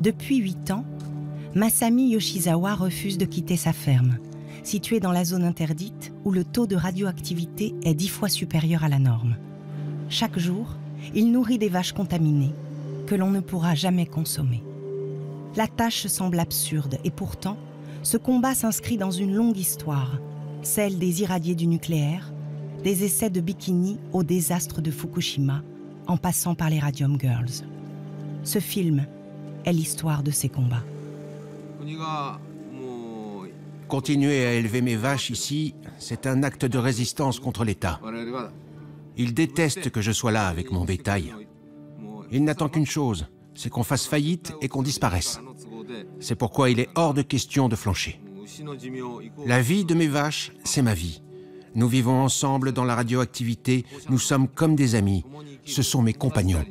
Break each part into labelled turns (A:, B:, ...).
A: Depuis 8 ans, Masami Yoshizawa refuse de quitter sa ferme, située dans la zone interdite où le taux de radioactivité est 10 fois supérieur à la norme. Chaque jour, il nourrit des vaches contaminées que l'on ne pourra jamais consommer. La tâche semble absurde et pourtant, ce combat s'inscrit dans une longue histoire, celle des irradiés du nucléaire, des essais de bikini au désastre de Fukushima, en passant par les Radium Girls. Ce film est l'histoire de ces combats.
B: Continuer à élever mes vaches ici, c'est un acte de résistance contre l'État. Il déteste que je sois là avec mon bétail. Il n'attend qu'une chose, c'est qu'on fasse faillite et qu'on disparaisse. C'est pourquoi il est hors de question de flancher. La vie de mes vaches, c'est ma vie. Nous vivons ensemble dans la radioactivité, nous sommes comme des amis. Ce sont mes compagnons.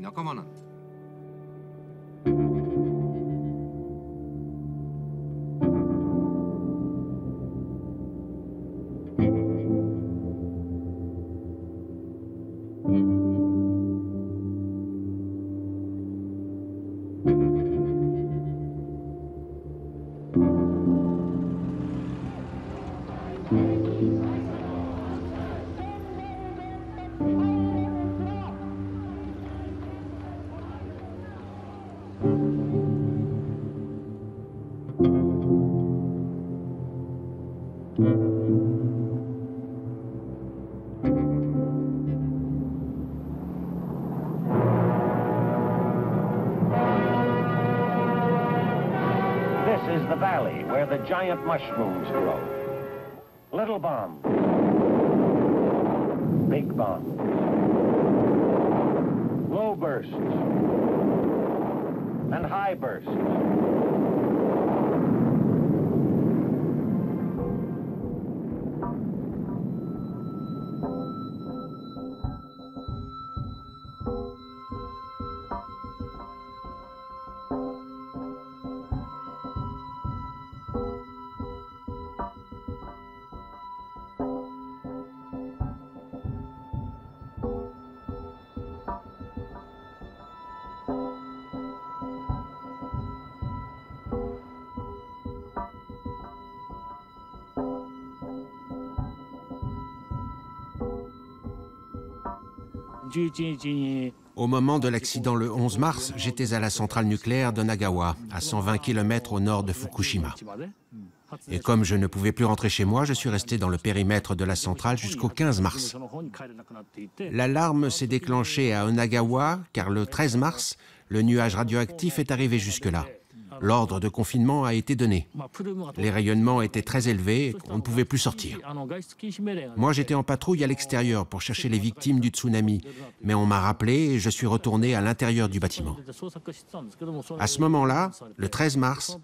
C: This is the valley where the giant mushrooms grow. Little bomb. Big bomb. Low bursts. And high bursts.
B: Au moment de l'accident le 11 mars, j'étais à la centrale nucléaire de Nagawa, à 120 km au nord de Fukushima. Et comme je ne pouvais plus rentrer chez moi, je suis resté dans le périmètre de la centrale jusqu'au 15 mars. L'alarme s'est déclenchée à Onagawa, car le 13 mars, le nuage radioactif est arrivé jusque-là. L'ordre de confinement a été donné. Les rayonnements étaient très élevés, on ne pouvait plus sortir. Moi, j'étais en patrouille à l'extérieur pour chercher les victimes du tsunami, mais on m'a rappelé et je suis retourné à l'intérieur du bâtiment. À ce moment-là, le 13 mars,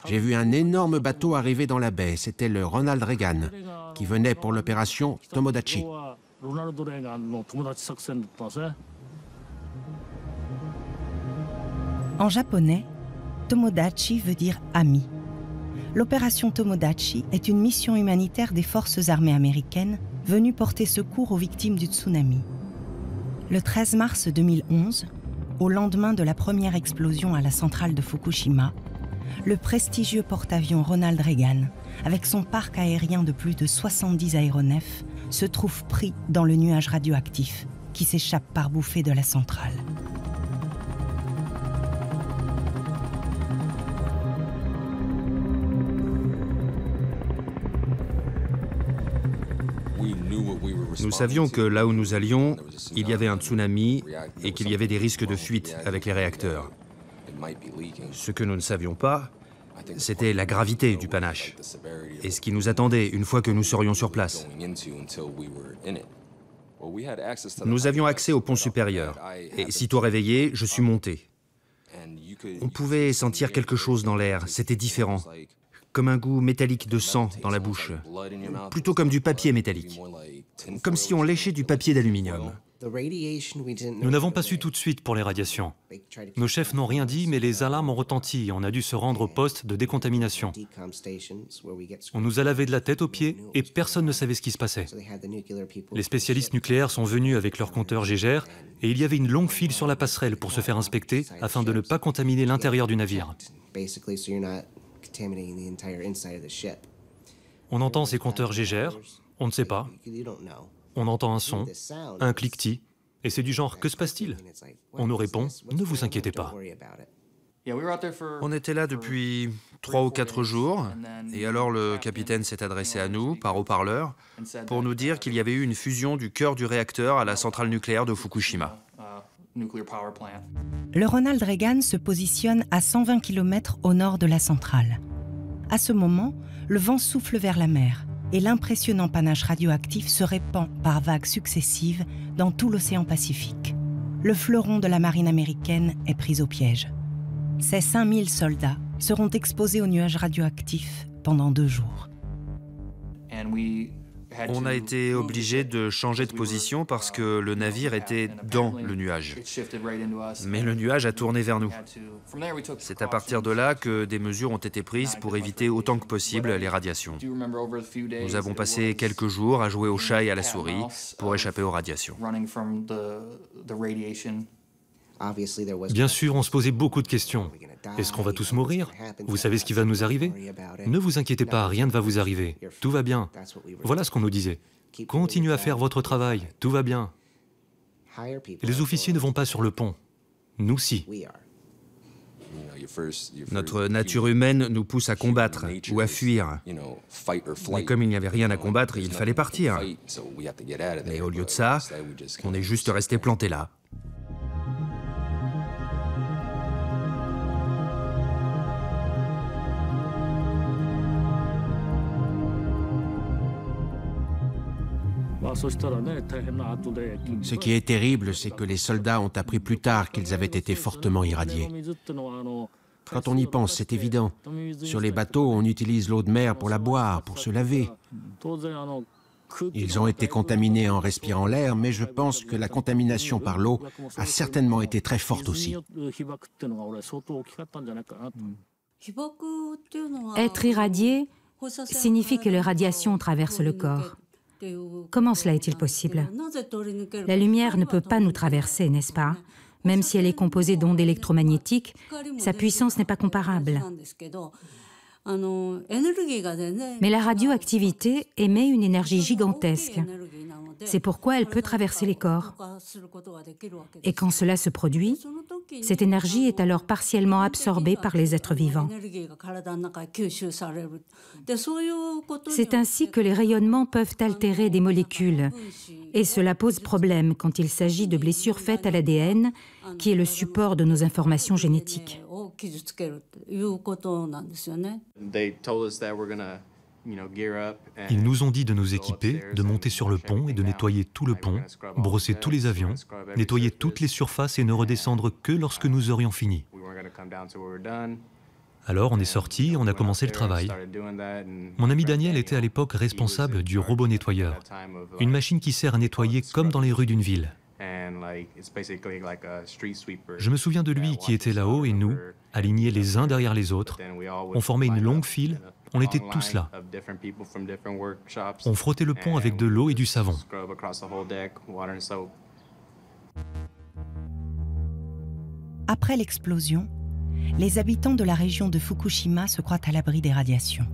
B: j'ai vu un énorme bateau arriver dans la baie. C'était le Ronald Reagan, qui venait pour l'opération Tomodachi.
A: En japonais, Tomodachi veut dire « ami ». L'opération Tomodachi est une mission humanitaire des forces armées américaines venue porter secours aux victimes du tsunami. Le 13 mars 2011, au lendemain de la première explosion à la centrale de Fukushima, le prestigieux porte-avions Ronald Reagan, avec son parc aérien de plus de 70 aéronefs, se trouve pris dans le nuage radioactif qui s'échappe par bouffée de la centrale.
D: Nous savions que là où nous allions, il y avait un tsunami et qu'il y avait des risques de fuite avec les réacteurs. Ce que nous ne savions pas, c'était la gravité du panache et ce qui nous attendait une fois que nous serions sur place. Nous avions accès au pont supérieur et sitôt réveillé, je suis monté. On pouvait sentir quelque chose dans l'air, c'était différent, comme un goût métallique de sang dans la bouche, plutôt comme du papier métallique, comme si on léchait du papier d'aluminium.
E: Nous n'avons pas su tout de suite pour les radiations. Nos chefs n'ont rien dit, mais les alarmes ont retenti et on a dû se rendre au poste de décontamination. On nous a lavé de la tête aux pieds et personne ne savait ce qui se passait. Les spécialistes nucléaires sont venus avec leur compteur Geiger et il y avait une longue file sur la passerelle pour se faire inspecter afin de ne pas contaminer l'intérieur du navire. On entend ces compteurs Geiger, on ne sait pas. On entend un son, un cliquetis, et c'est du genre « Que se passe-t-il » On nous répond « Ne vous inquiétez pas ».
D: On était là depuis 3 ou 4 jours, et alors le capitaine s'est adressé à nous, par haut-parleur, pour nous dire qu'il y avait eu une fusion du cœur du réacteur à la centrale nucléaire de Fukushima.
A: Le Ronald Reagan se positionne à 120 km au nord de la centrale. À ce moment, le vent souffle vers la mer et l'impressionnant panache radioactif se répand par vagues successives dans tout l'océan Pacifique. Le fleuron de la marine américaine est pris au piège. Ces 5000 soldats seront exposés aux nuages radioactifs pendant 2 jours.
D: On a été obligé de changer de position parce que le navire était dans le nuage. Mais le nuage a tourné vers nous. C'est à partir de là que des mesures ont été prises pour éviter autant que possible les radiations. Nous avons passé quelques jours à jouer au chat et à la souris pour échapper aux radiations.
E: Bien sûr, on se posait beaucoup de questions. Est-ce qu'on va tous mourir? Vous savez ce qui va nous arriver? Ne vous inquiétez pas, rien ne va vous arriver. Tout va bien. Voilà ce qu'on nous disait. Continuez à faire votre travail, tout va bien. Les officiers ne vont pas sur le pont. Nous, si.
D: Notre nature humaine nous pousse à combattre ou à fuir. Mais comme il n'y avait rien à combattre, il fallait partir. Mais au lieu de ça, on est juste resté planté là.
B: Ce qui est terrible, c'est que les soldats ont appris plus tard qu'ils avaient été fortement irradiés. Quand on y pense, c'est évident. Sur les bateaux, on utilise l'eau de mer pour la boire, pour se laver. Ils ont été contaminés en respirant l'air, mais je pense que la contamination par l'eau a certainement été très forte aussi.
F: Être irradié signifie que les radiations traversent le corps. Comment cela est-il possible? La lumière ne peut pas nous traverser, n'est-ce pas? Même si elle est composée d'ondes électromagnétiques, sa puissance n'est pas comparable. Mais la radioactivité émet une énergie gigantesque. C'est pourquoi elle peut traverser les corps. Et quand cela se produit, cette énergie est alors partiellement absorbée par les êtres vivants. C'est ainsi que les rayonnements peuvent altérer des molécules. Et cela pose problème quand il s'agit de blessures faites à l'ADN, qui est le support de nos informations génétiques.
E: Ils nous ont dit de nous équiper, de monter sur le pont et de nettoyer tout le pont, brosser tous les avions, nettoyer toutes les surfaces et ne redescendre que lorsque nous aurions fini. Alors on est sorti, on a commencé le travail. Mon ami Daniel était à l'époque responsable du robot nettoyeur, une machine qui sert à nettoyer comme dans les rues d'une ville. Je me souviens de lui qui était là-haut et nous, alignés les uns derrière les autres. On formait une longue file, on était tous là. On frottait le pont avec de l'eau et du savon.
A: Après l'explosion, les habitants de la région de Fukushima se croient à l'abri des radiations.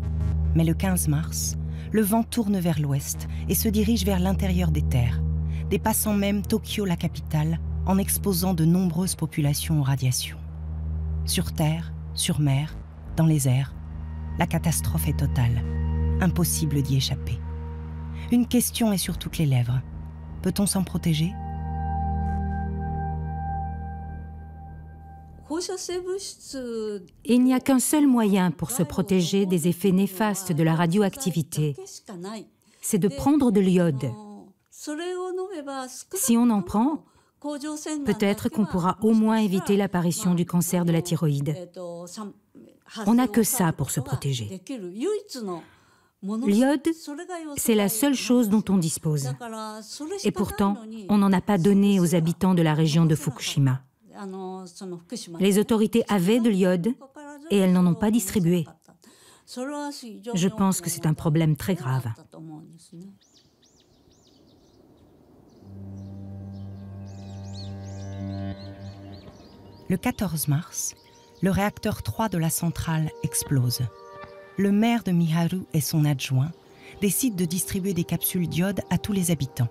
A: Mais le 15 mars, le vent tourne vers l'ouest et se dirige vers l'intérieur des terres, dépassant même Tokyo, la capitale, en exposant de nombreuses populations aux radiations. Sur terre, sur mer, dans les airs, la catastrophe est totale. Impossible d'y échapper. Une question est sur toutes les lèvres. Peut-on s'en protéger ?
F: Il n'y a qu'un seul moyen pour se protéger des effets néfastes de la radioactivité. C'est de prendre de l'iode. Si on en prend, peut-être qu'on pourra au moins éviter l'apparition du cancer de la thyroïde. On n'a que ça pour se protéger. L'iode, c'est la seule chose dont on dispose. Et pourtant, on n'en a pas donné aux habitants de la région de Fukushima. Les autorités avaient de l'iode et elles n'en ont pas distribué. Je pense que c'est un problème très grave.
A: Le 14 mars, le réacteur 3 de la centrale explose. Le maire de Miharu et son adjoint décident de distribuer des capsules d'iode à tous les habitants.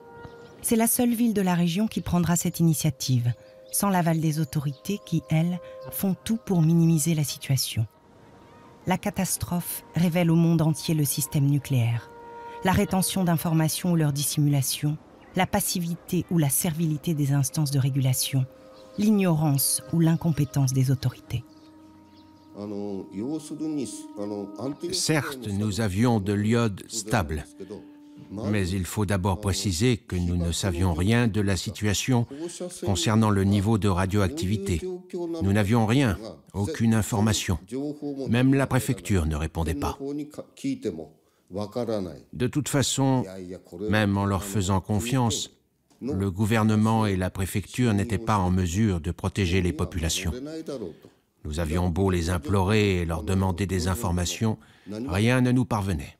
A: C'est la seule ville de la région qui prendra cette initiative, sans l'aval des autorités qui, elles, font tout pour minimiser la situation. La catastrophe révèle au monde entier le système nucléaire, la rétention d'informations ou leur dissimulation, la passivité ou la servilité des instances de régulation, l'ignorance ou l'incompétence des autorités.
B: Certes, nous avions de l'iode stable, mais il faut d'abord préciser que nous ne savions rien de la situation concernant le niveau de radioactivité. Nous n'avions rien, aucune information. Même la préfecture ne répondait pas. De toute façon, même en leur faisant confiance, le gouvernement et la préfecture n'étaient pas en mesure de protéger les populations. Nous avions beau les implorer et leur demander des informations, rien ne nous parvenait.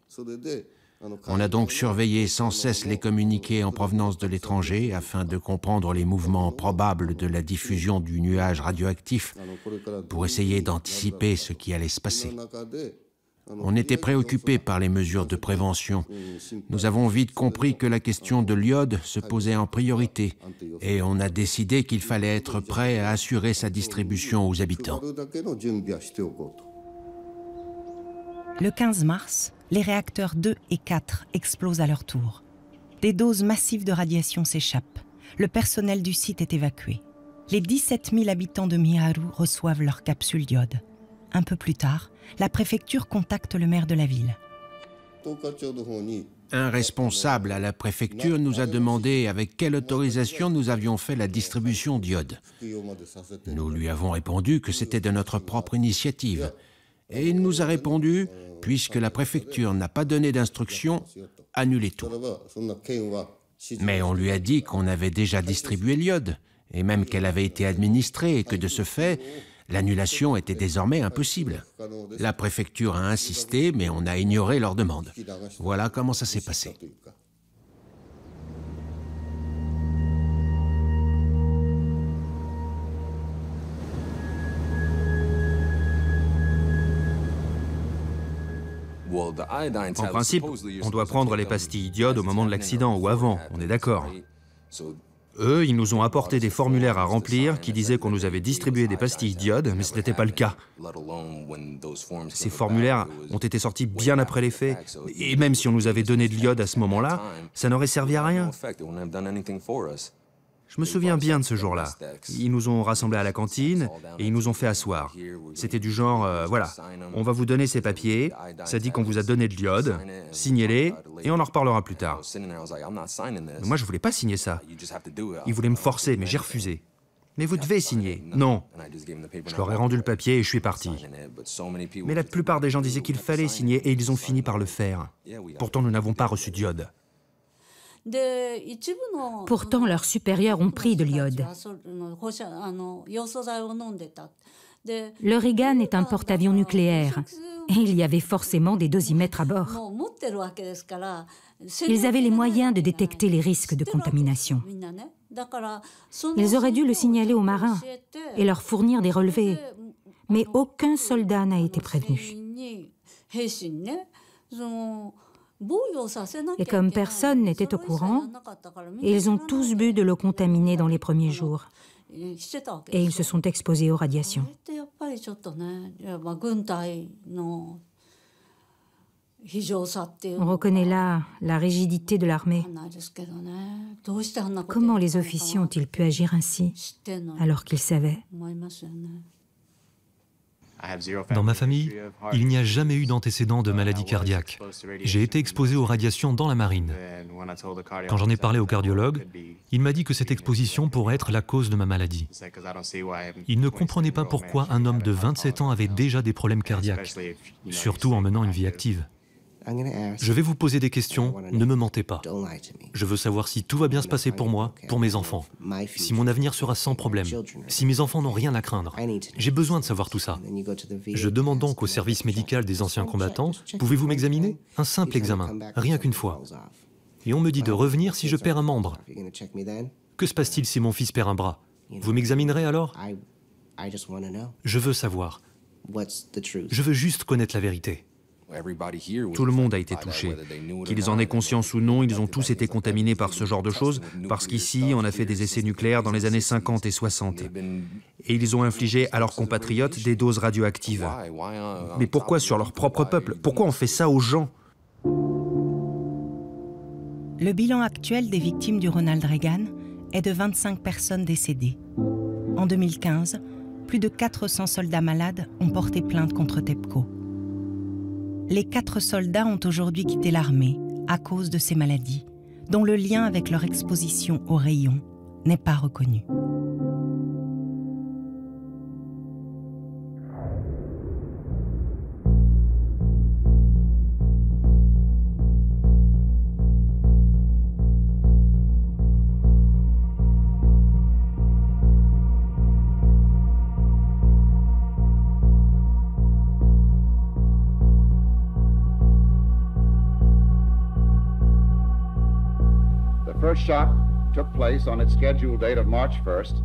B: On a donc surveillé sans cesse les communiqués en provenance de l'étranger afin de comprendre les mouvements probables de la diffusion du nuage radioactif pour essayer d'anticiper ce qui allait se passer. On était préoccupés par les mesures de prévention. Nous avons vite compris que la question de l'iode se posait en priorité et on a décidé qu'il fallait être prêt à assurer sa distribution aux habitants.
A: Le 15 mars, les réacteurs 2 et 4 explosent à leur tour. Des doses massives de radiation s'échappent. Le personnel du site est évacué. Les 17 000 habitants de Miharu reçoivent leur capsule d'iode. Un peu plus tard, la préfecture contacte le maire de la ville.
B: Un responsable à la préfecture nous a demandé avec quelle autorisation nous avions fait la distribution d'iode. Nous lui avons répondu que c'était de notre propre initiative. Et il nous a répondu, puisque la préfecture n'a pas donné d'instruction, annulez tout. Mais on lui a dit qu'on avait déjà distribué l'iode, et même qu'elle avait été administrée, et que de ce fait, l'annulation était désormais impossible. La préfecture a insisté, mais on a ignoré leur demande. Voilà comment ça s'est passé.
D: En principe, on doit prendre les pastilles d'iode au moment de l'accident ou avant, on est d'accord. Eux, ils nous ont apporté des formulaires à remplir qui disaient qu'on nous avait distribué des pastilles d'iode, mais ce n'était pas le cas. Ces formulaires ont été sortis bien après les faits, et même si on nous avait donné de l'iode à ce moment-là, ça n'aurait servi à rien. Je me souviens bien de ce jour-là. Ils nous ont rassemblés à la cantine et ils nous ont fait asseoir. C'était du genre, voilà, on va vous donner ces papiers, ça dit qu'on vous a donné de l'iode, signez-les et on en reparlera plus tard. Mais moi, je voulais pas signer ça. Ils voulaient me forcer, mais j'ai refusé. Mais vous devez signer. Non. Je leur ai rendu le papier et je suis parti. Mais la plupart des gens disaient qu'il fallait signer et ils ont fini par le faire. Pourtant, nous n'avons pas reçu d'iode.
F: Pourtant, leurs supérieurs ont pris de l'iode. Le Reagan est un porte-avions nucléaire et il y avait forcément des dosimètres à bord. Ils avaient les moyens de détecter les risques de contamination. Ils auraient dû le signaler aux marins et leur fournir des relevés, mais aucun soldat n'a été prévenu. Et comme personne n'était au courant, ils ont tous bu de l'eau contaminée dans les premiers jours. Et ils se sont exposés aux radiations. On reconnaît là la rigidité de l'armée. Comment les officiers ont-ils pu agir ainsi, alors qu'ils savaient ?
E: Dans ma famille, il n'y a jamais eu d'antécédent de maladie cardiaque. J'ai été exposé aux radiations dans la marine. Quand j'en ai parlé au cardiologue, il m'a dit que cette exposition pourrait être la cause de ma maladie. Il ne comprenait pas pourquoi un homme de 27 ans avait déjà des problèmes cardiaques, surtout en menant une vie active. Je vais vous poser des questions, ne me mentez pas. Je veux savoir si tout va bien se passer pour moi, pour mes enfants, si mon avenir sera sans problème, si mes enfants n'ont rien à craindre. J'ai besoin de savoir tout ça. Je demande donc au service médical des anciens combattants, pouvez-vous m'examiner? Un simple examen, rien qu'une fois. Et on me dit de revenir si je perds un membre. Que se passe-t-il si mon fils perd un bras? Vous m'examinerez alors? Je veux savoir. Je veux juste connaître la vérité.
D: Tout le monde a été touché. Qu'ils en aient conscience ou non, ils ont tous été contaminés par ce genre de choses, parce qu'ici, on a fait des essais nucléaires dans les années 50 et 60. Et ils ont infligé à leurs compatriotes des doses radioactives. Mais pourquoi sur leur propre peuple? Pourquoi on fait ça aux gens?
A: Le bilan actuel des victimes du Ronald Reagan est de 25 personnes décédées. En 2015, plus de 400 soldats malades ont porté plainte contre TEPCO. Les 4 soldats ont aujourd'hui quitté l'armée à cause de ces maladies, dont le lien avec leur exposition aux rayons n'est pas reconnu.
G: The first shot took place on its scheduled date of March 1st,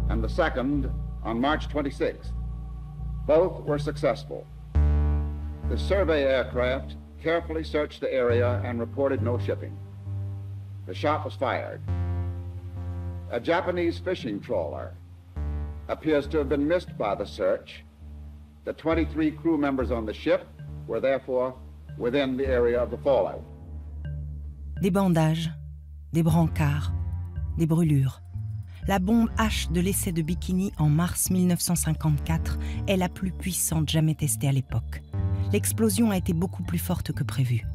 G: and the second on March 26th. Both were successful. The survey aircraft carefully searched the area and reported no shipping. The shot was fired. A Japanese fishing trawler appears to have been missed by the search. The 23 crew members on the ship were therefore within the area of the fallout.
A: Des bandages, des brancards, des brûlures. La bombe H de l'essai de Bikini en mars 1954 est la plus puissante jamais testée à l'époque. L'explosion a été beaucoup plus forte que prévu.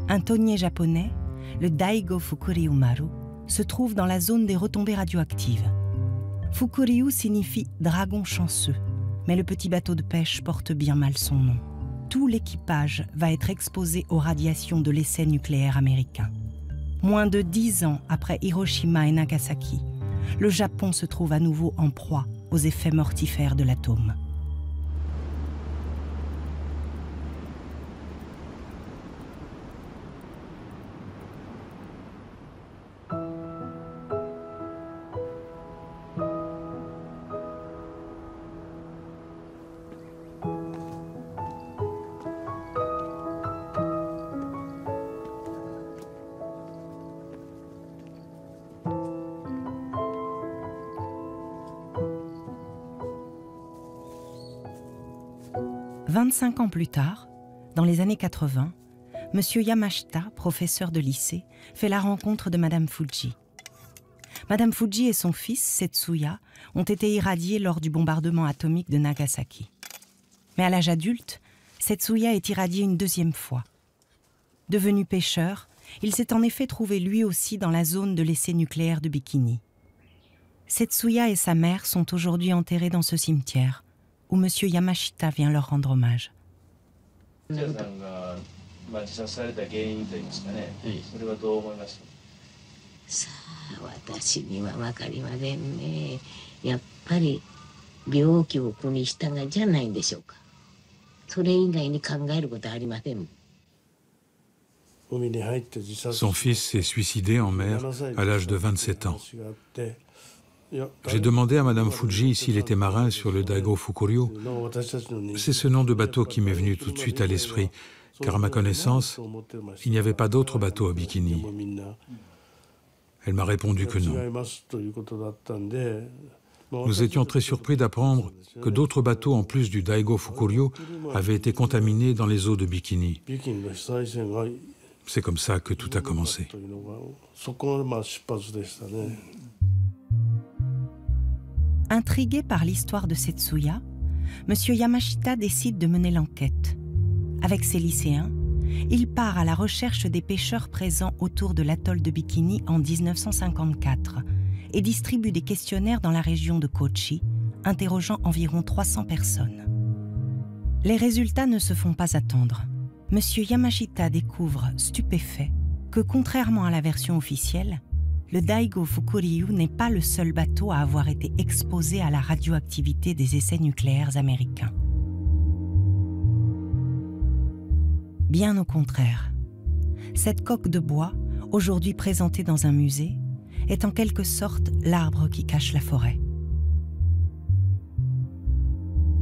A: Un tonnier japonais, le Daigo Fukuryu Maru, se trouve dans la zone des retombées radioactives. Fukuryu signifie « dragon chanceux », mais le petit bateau de pêche porte bien mal son nom. Tout l'équipage va être exposé aux radiations de l'essai nucléaire américain. Moins de 10 ans après Hiroshima et Nagasaki, le Japon se trouve à nouveau en proie aux effets mortifères de l'atome. « 25 ans plus tard, dans les années 80, M. Yamashita, professeur de lycée, fait la rencontre de Madame Fuji. Madame Fuji et son fils, Setsuya, ont été irradiés lors du bombardement atomique de Nagasaki. Mais à l'âge adulte, Setsuya est irradié une deuxième fois. Devenu pêcheur, il s'est en effet trouvé lui aussi dans la zone de l'essai nucléaire de Bikini. Setsuya et sa mère sont aujourd'hui enterrés dans ce cimetière, où M. Yamashita vient leur rendre hommage.
H: Son fils s'est suicidé en mer à l'âge de 27 ans. J'ai demandé à Madame Fuji s'il était marin sur le Daigo Fukuryu. C'est ce nom de bateau qui m'est venu tout de suite à l'esprit, car à ma connaissance, il n'y avait pas d'autre bateau à Bikini. Elle m'a répondu que non. Nous étions très surpris d'apprendre que d'autres bateaux, en plus du Daigo Fukuryu, avaient été contaminés dans les eaux de Bikini. C'est comme ça que tout a commencé.
A: Intrigué par l'histoire de Setsuya, M. Yamashita décide de mener l'enquête. Avec ses lycéens, il part à la recherche des pêcheurs présents autour de l'atoll de Bikini en 1954 et distribue des questionnaires dans la région de Kochi, interrogeant environ 300 personnes. Les résultats ne se font pas attendre. M. Yamashita découvre, stupéfait, que contrairement à la version officielle, le Daigo Fukuryu n'est pas le seul bateau à avoir été exposé à la radioactivité des essais nucléaires américains. Bien au contraire, cette coque de bois, aujourd'hui présentée dans un musée, est en quelque sorte l'arbre qui cache la forêt.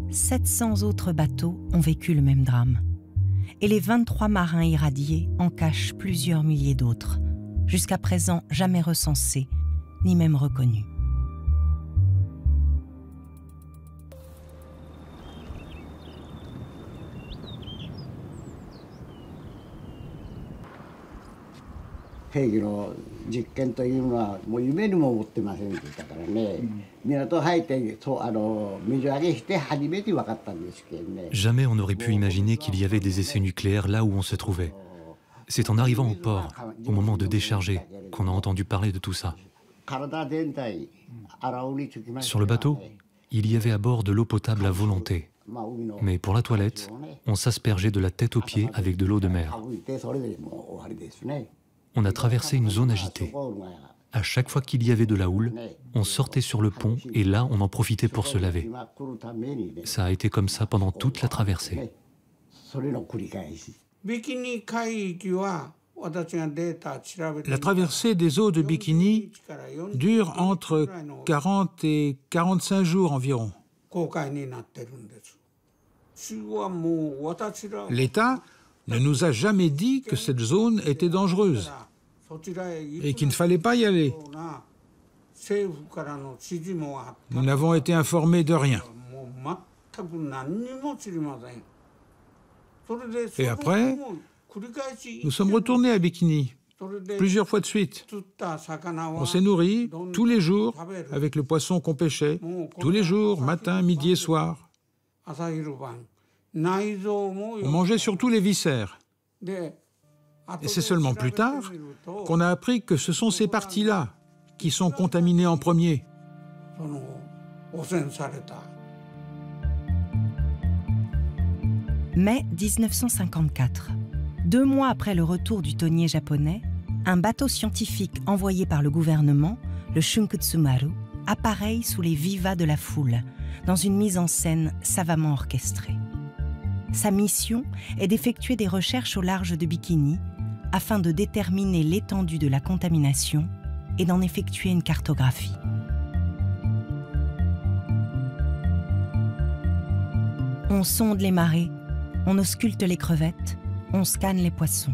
A: 700 autres bateaux ont vécu le même drame, et les 23 marins irradiés en cachent plusieurs milliers d'autres, jusqu'à présent jamais recensés, ni même reconnus.
E: Jamais on n'aurait pu imaginer qu'il y avait des essais nucléaires là où on se trouvait. C'est en arrivant au port, au moment de décharger, qu'on a entendu parler de tout ça. Sur le bateau, il y avait à bord de l'eau potable à volonté. Mais pour la toilette, on s'aspergeait de la tête aux pieds avec de l'eau de mer. On a traversé une zone agitée. À chaque fois qu'il y avait de la houle, on sortait sur le pont et là, on en profitait pour se laver. Ça a été comme ça pendant toute la traversée.
H: La traversée des eaux de Bikini dure entre 40 et 45 jours environ. L'État ne nous a jamais dit que cette zone était dangereuse et qu'il ne fallait pas y aller. Nous n'avons été informés de rien. Et après, nous sommes retournés à Bikini, plusieurs fois de suite. On s'est nourri tous les jours avec le poisson qu'on pêchait, tous les jours, matin, midi et soir. On mangeait surtout les viscères. Et c'est seulement plus tard qu'on a appris que ce sont ces parties-là qui sont contaminées en premier.
A: Mai 1954. 2 mois après le retour du tonnier japonais, un bateau scientifique envoyé par le gouvernement, le Shunkutsumaru, appareille sous les vivas de la foule, dans une mise en scène savamment orchestrée. Sa mission est d'effectuer des recherches au large de Bikini afin de déterminer l'étendue de la contamination et d'en effectuer une cartographie. On sonde les marées, on ausculte les crevettes, on scanne les poissons.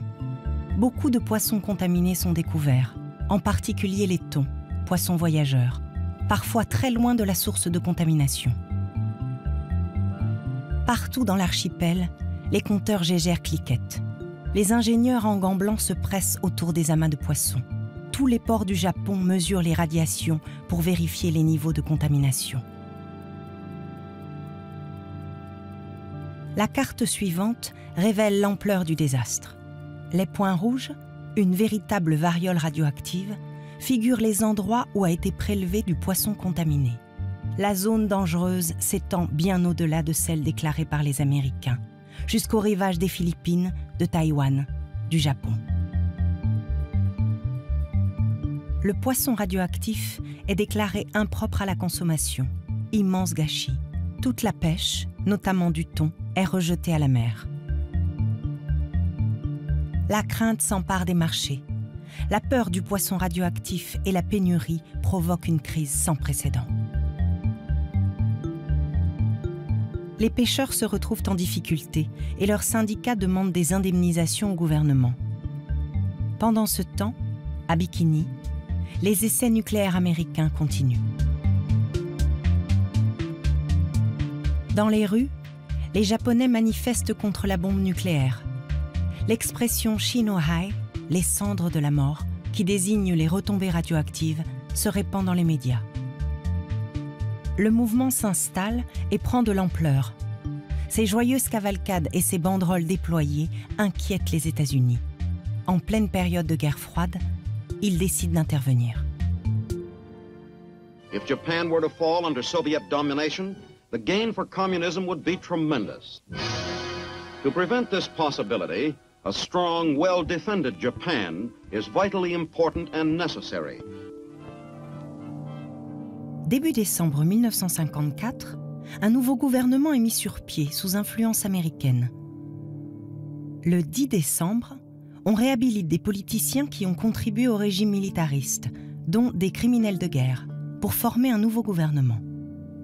A: Beaucoup de poissons contaminés sont découverts, en particulier les thons, poissons voyageurs, parfois très loin de la source de contamination. Partout dans l'archipel, les compteurs Geiger cliquettent. Les ingénieurs en gants blancs se pressent autour des amas de poissons. Tous les ports du Japon mesurent les radiations pour vérifier les niveaux de contamination. La carte suivante révèle l'ampleur du désastre. Les points rouges, une véritable variole radioactive, figurent les endroits où a été prélevé du poisson contaminé. La zone dangereuse s'étend bien au-delà de celle déclarée par les Américains, jusqu'au rivage des Philippines, de Taïwan, du Japon. Le poisson radioactif est déclaré impropre à la consommation. Immense gâchis. Toute la pêche, notamment du thon, est rejetée à la mer. La crainte s'empare des marchés. La peur du poisson radioactif et la pénurie provoquent une crise sans précédent. Les pêcheurs se retrouvent en difficulté et leurs syndicats demandent des indemnisations au gouvernement. Pendant ce temps, à Bikini, les essais nucléaires américains continuent. Dans les rues, les Japonais manifestent contre la bombe nucléaire. L'expression Shinohai, les cendres de la mort, qui désigne les retombées radioactives, se répand dans les médias. Le mouvement s'installe et prend de l'ampleur. Ces joyeuses cavalcades et ces banderoles déployées inquiètent les États-Unis. En pleine période de guerre froide, ils décident d'intervenir.
I: If Japan were to fall under Soviet domination, the gain for communism would be tremendous. To prevent this possibility, a strong, well-defended Japan is vitally important and necessary.
A: Début décembre 1954, un nouveau gouvernement est mis sur pied sous influence américaine. Le 10 décembre, on réhabilite des politiciens qui ont contribué au régime militariste, dont des criminels de guerre, pour former un nouveau gouvernement.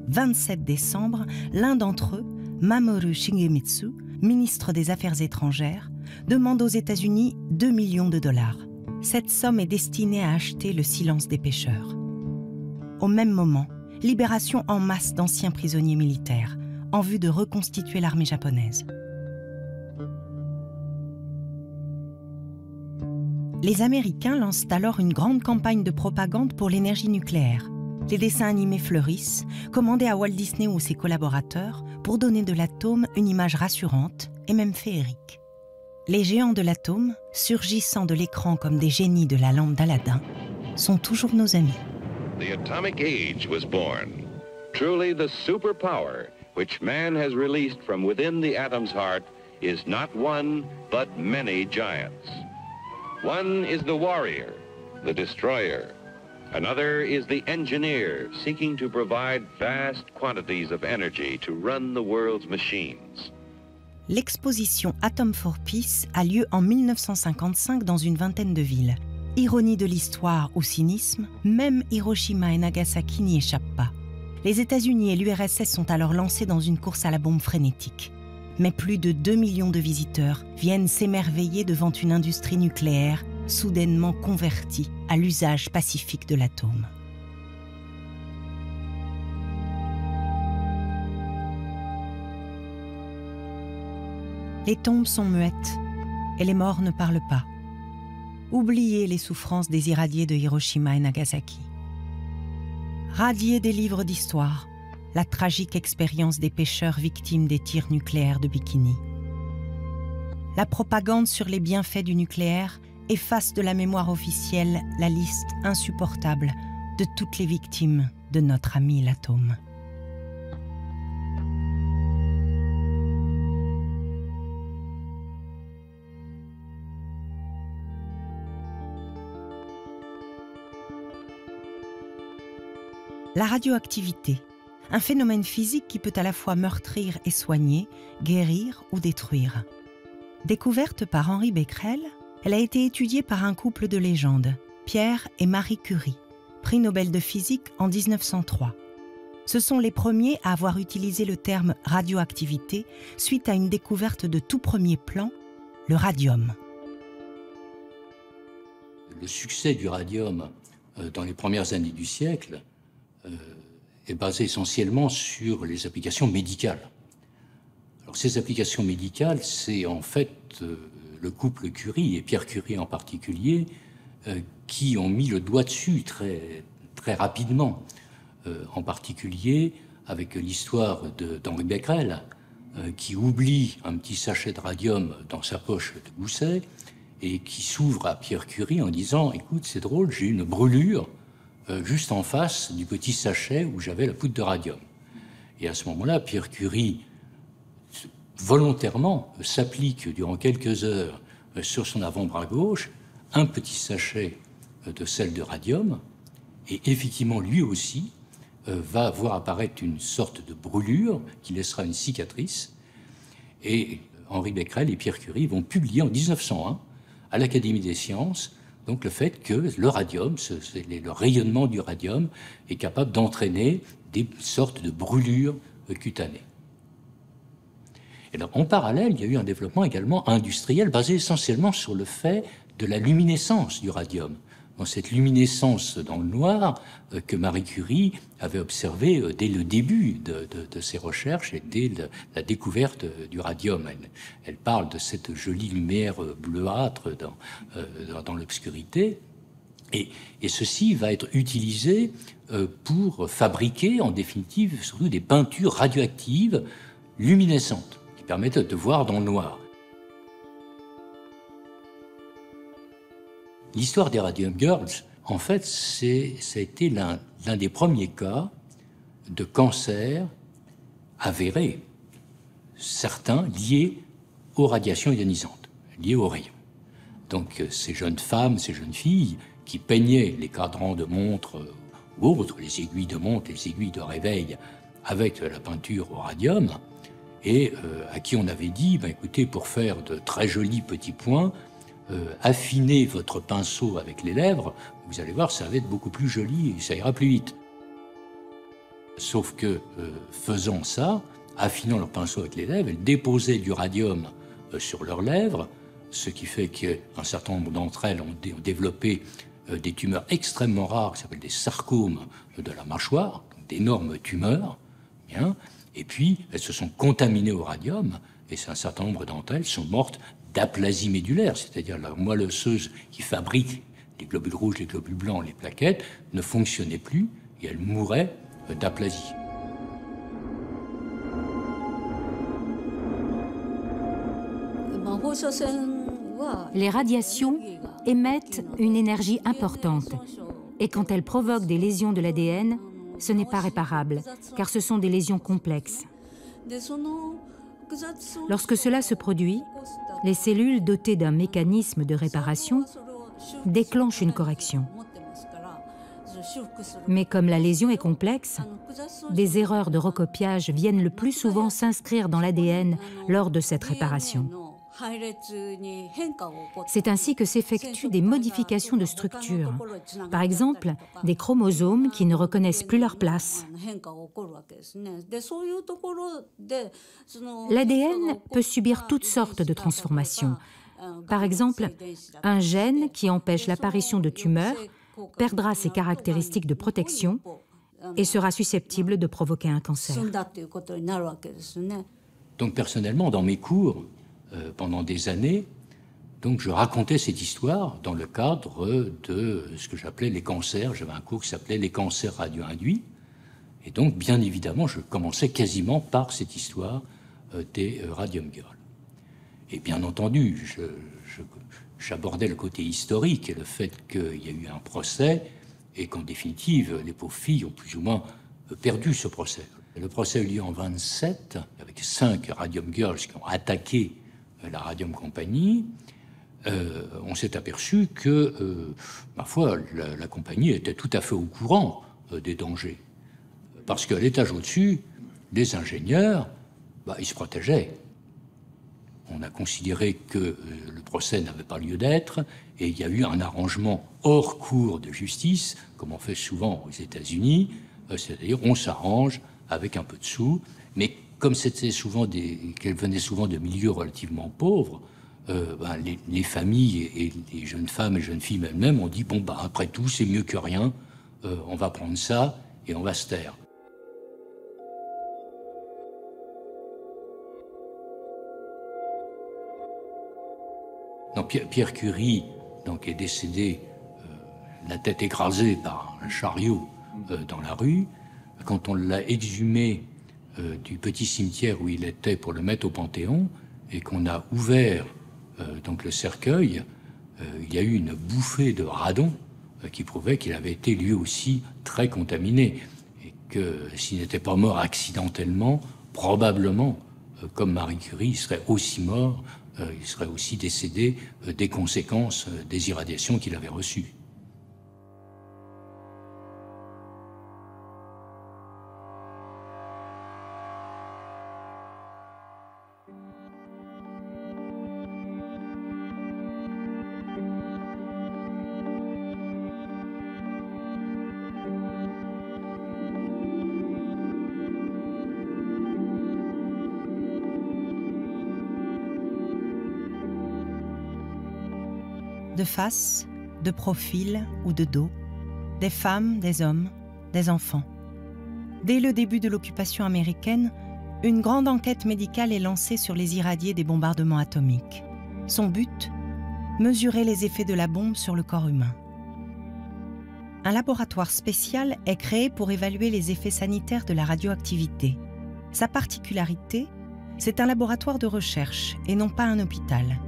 A: 27 décembre, l'un d'entre eux, Mamoru Shigemitsu, ministre des Affaires étrangères, demande aux États-Unis 2 millions de dollars. Cette somme est destinée à acheter le silence des pêcheurs. Au même moment, libération en masse d'anciens prisonniers militaires, en vue de reconstituer l'armée japonaise. Les Américains lancent alors une grande campagne de propagande pour l'énergie nucléaire. Les dessins animés fleurissent, commandés à Walt Disney ou ses collaborateurs pour donner de l'atome une image rassurante et même féerique. Les géants de l'atome, surgissant de l'écran comme des génies de la lampe d'Aladin, sont toujours nos amis.
C: The atomic age was born. Truly the superpower which man has released from within the atom's heart is not one, but many giants. One is the warrior, the destroyer. Another is the engineer, seeking to provide vast quantities of energy to run the world's machines.
A: L'exposition Atom for Peace a lieu en 1955 dans une vingtaine de villes. Ironie de l'histoire ou cynisme, même Hiroshima et Nagasaki n'y échappent pas. Les États-Unis et l'URSS sont alors lancés dans une course à la bombe frénétique. Mais plus de 2 millions de visiteurs viennent s'émerveiller devant une industrie nucléaire soudainement convertie à l'usage pacifique de l'atome. Les tombes sont muettes et les morts ne parlent pas. Oubliez les souffrances des irradiés de Hiroshima et Nagasaki. Radiez des livres d'histoire la tragique expérience des pêcheurs victimes des tirs nucléaires de Bikini. La propagande sur les bienfaits du nucléaire efface de la mémoire officielle la liste insupportable de toutes les victimes de notre ami l'atome. La radioactivité, un phénomène physique qui peut à la fois meurtrir et soigner, guérir ou détruire. Découverte par Henri Becquerel, elle a été étudiée par un couple de légendes, Pierre et Marie Curie, prix Nobel de physique en 1903. Ce sont les premiers à avoir utilisé le terme radioactivité suite à une découverte de tout premier plan, le radium.
J: Le succès du radium dans les premières années du siècle est basé essentiellement sur les applications médicales. Alors, ces applications médicales, c'est en fait le couple Curie, et Pierre Curie en particulier, qui ont mis le doigt dessus très, très rapidement, en particulier avec l'histoire d'Henri Becquerel, qui oublie un petit sachet de radium dans sa poche de gousset et qui s'ouvre à Pierre Curie en disant « Écoute, c'est drôle, j'ai une brûlure juste en face du petit sachet où j'avais la poudre de radium. » Et à ce moment-là, Pierre Curie, volontairement, s'applique durant quelques heures sur son avant-bras gauche un petit sachet de sel de radium, et effectivement, lui aussi, va voir apparaître une sorte de brûlure qui laissera une cicatrice. Et Henri Becquerel et Pierre Curie vont publier en 1901 à l'Académie des sciences donc le fait que le radium, le rayonnement du radium est capable d'entraîner des sortes de brûlures cutanées. Et alors, en parallèle, il y a eu un développement également industriel basé essentiellement sur le fait de la luminescence du radium. Dans cette luminescence dans le noir que Marie Curie avait observée dès le début de ses recherches et dès la découverte du radium. Elle parle de cette jolie lumière bleuâtre dans l'obscurité. Et ceci va être utilisé pour fabriquer, en définitive, surtout des peintures radioactives luminescentes qui permettent de voir dans le noir. L'histoire des Radium Girls, en fait, ça a été l'un des premiers cas de cancer avérés, certains liés aux radiations ionisantes liées aux rayons. Donc ces jeunes femmes, ces jeunes filles qui peignaient les cadrans de montres ou autres, les aiguilles de montre, les aiguilles de réveil avec la peinture au radium, et à qui on avait dit, ben, écoutez, pour faire de très jolis petits points, affinez votre pinceau avec les lèvres, vous allez voir, ça va être beaucoup plus joli et ça ira plus vite. Sauf que, faisant ça, affinant leur pinceau avec les lèvres, elles déposaient du radium sur leurs lèvres, ce qui fait qu'un certain nombre d'entre elles ont développé des tumeurs extrêmement rares qui s'appellent des sarcomes de la mâchoire, d'énormes tumeurs. Bien. Et puis, elles se sont contaminées au radium, et un certain nombre d'entre elles sont mortes d'aplasie médulaire, c'est-à-dire la moelle osseuse qui fabrique les globules rouges, les globules blancs, les plaquettes, ne fonctionnait plus, et elles mouraient d'aplasie.
F: Les radiations émettent une énergie importante, et quand elles provoquent des lésions de l'ADN, ce n'est pas réparable, car ce sont des lésions complexes. Lorsque cela se produit, les cellules dotées d'un mécanisme de réparation déclenchent une correction. Mais comme la lésion est complexe, des erreurs de recopiage viennent le plus souvent s'inscrire dans l'ADN lors de cette réparation. C'est ainsi que s'effectuent des modifications de structure. Par exemple, des chromosomes qui ne reconnaissent plus leur place. L'ADN peut subir toutes sortes de transformations. Par exemple, un gène qui empêche l'apparition de tumeurs perdra ses caractéristiques de protection et sera susceptible de provoquer un cancer.
J: Donc personnellement, dans mes cours, pendant des années, donc je racontais cette histoire dans le cadre de ce que j'appelais les cancers. J'avais un cours qui s'appelait les cancers radio-induits. Et donc, bien évidemment, je commençais quasiment par cette histoire des radium girls. Et bien entendu, j'abordais le côté historique et le fait qu'il y a eu un procès et qu'en définitive, les pauvres filles ont plus ou moins perdu ce procès. Le procès a eu lieu en 1927, avec 5 radium girls qui ont attaqué la Radium Company. On s'est aperçu que, ma foi, la compagnie était tout à fait au courant des dangers. Parce qu'à l'étage au-dessus, les ingénieurs, ils se protégeaient. On a considéré que le procès n'avait pas lieu d'être et il y a eu un arrangement hors cour de justice, comme on fait souvent aux États-Unis, c'est-à-dire on s'arrange avec un peu de sous, mais comme qu'elles venaient souvent de milieux relativement pauvres, les familles et les jeunes femmes et jeunes filles elles-mêmes ont dit bon après tout c'est mieux que rien, on va prendre ça et on va se taire. Donc Pierre Curie est décédé, la tête écrasée par un chariot dans la rue. Quand on l'a exhumé du petit cimetière où il était pour le mettre au Panthéon et qu'on a ouvert le cercueil, il y a eu une bouffée de radon qui prouvait qu'il avait été lui aussi très contaminé et que s'il n'était pas mort accidentellement, probablement, comme Marie Curie, il serait aussi mort, il serait aussi décédé des conséquences des irradiations qu'il avait reçues.
A: De face, de profil ou de dos, des femmes, des hommes, des enfants. Dès le début de l'occupation américaine, une grande enquête médicale est lancée sur les irradiés des bombardements atomiques. Son but ? Mesurer les effets de la bombe sur le corps humain. Un laboratoire spécial est créé pour évaluer les effets sanitaires de la radioactivité. Sa particularité, c'est un laboratoire de recherche et non pas un hôpital.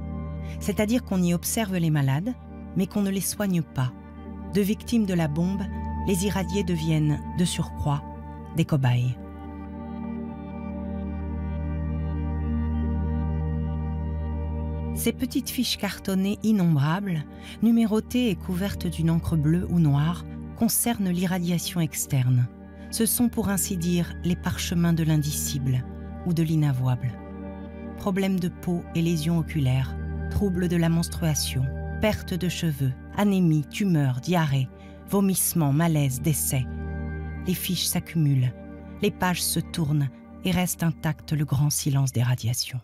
A: C'est-à-dire qu'on y observe les malades, mais qu'on ne les soigne pas. De victimes de la bombe, les irradiés deviennent, de surcroît, des cobayes. Ces petites fiches cartonnées innombrables, numérotées et couvertes d'une encre bleue ou noire, concernent l'irradiation externe. Ce sont pour ainsi dire les parchemins de l'indicible ou de l'inavouable. Problèmes de peau et lésions oculaires, troubles de la menstruation, perte de cheveux, anémie, tumeurs, diarrhée, vomissements, malaises, décès. Les fiches s'accumulent, les pages se tournent et reste intact le grand silence des radiations.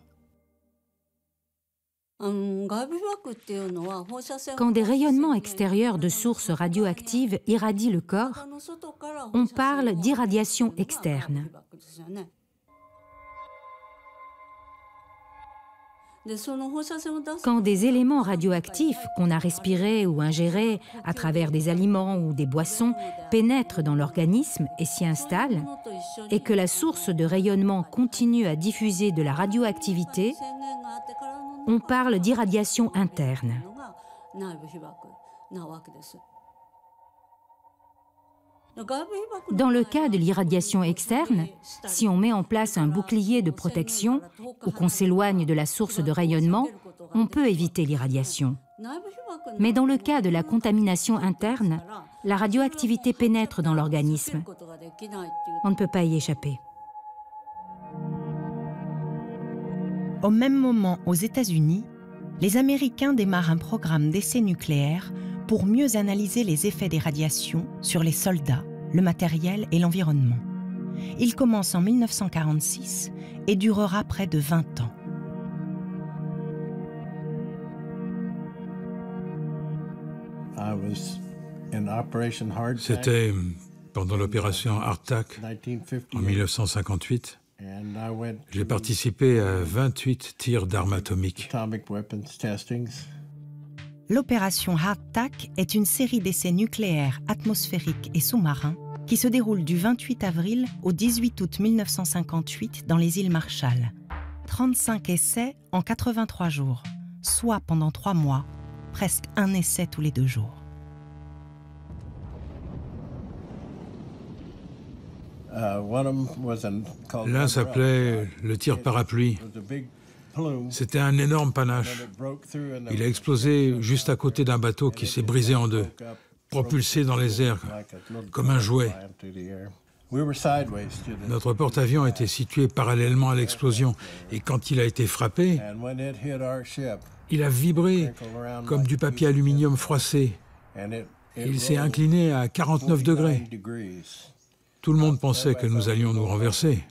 F: Quand des rayonnements extérieurs de sources radioactives irradient le corps, on parle d'irradiation externe. Quand des éléments radioactifs qu'on a respirés ou ingérés à travers des aliments ou des boissons pénètrent dans l'organisme et s'y installent, et que la source de rayonnement continue à diffuser de la radioactivité, on parle d'irradiation interne. Dans le cas de l'irradiation externe, si on met en place un bouclier de protection ou qu'on s'éloigne de la source de rayonnement, on peut éviter l'irradiation. Mais dans le cas de la contamination interne, la radioactivité pénètre dans l'organisme. On ne peut pas y échapper.
A: Au même moment, aux États-Unis, les Américains démarrent un programme d'essais nucléaires pour mieux analyser les effets des radiations sur les soldats, le matériel et l'environnement. Il commence en 1946 et durera près de 20 ans.
H: C'était pendant l'opération Hardtack en 1958. J'ai participé à 28 tirs d'armes atomiques.
A: L'opération Hardtack est une série d'essais nucléaires, atmosphériques et sous-marins qui se déroule du 28 avril au 18 août 1958 dans les îles Marshall. 35 essais en 83 jours, soit pendant 3 mois, presque un essai tous les 2 jours.
H: L'un s'appelait le tir parapluie. C'était un énorme panache. Il a explosé juste à côté d'un bateau qui s'est brisé en deux, propulsé dans les airs comme un jouet. Notre porte-avions était situé parallèlement à l'explosion et quand il a été frappé, il a vibré comme du papier aluminium froissé. Il s'est incliné à 49 degrés. Tout le monde pensait que nous allions nous renverser.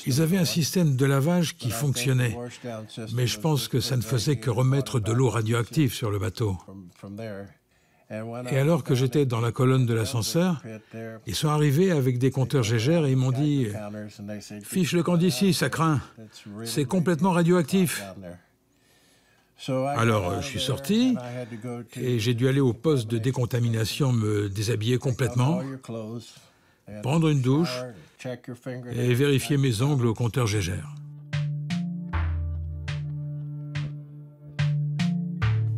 H: Ils avaient un système de lavage qui fonctionnait, mais je pense que ça ne faisait que remettre de l'eau radioactive sur le bateau. Et alors que j'étais dans la colonne de l'ascenseur, ils sont arrivés avec des compteurs Geiger et ils m'ont dit « Fiche le camp d'ici, ça craint, c'est complètement radioactif ». Alors je suis sorti et j'ai dû aller au poste de décontamination me déshabiller complètement, prendre une douche et vérifier mes ongles au compteur Geiger.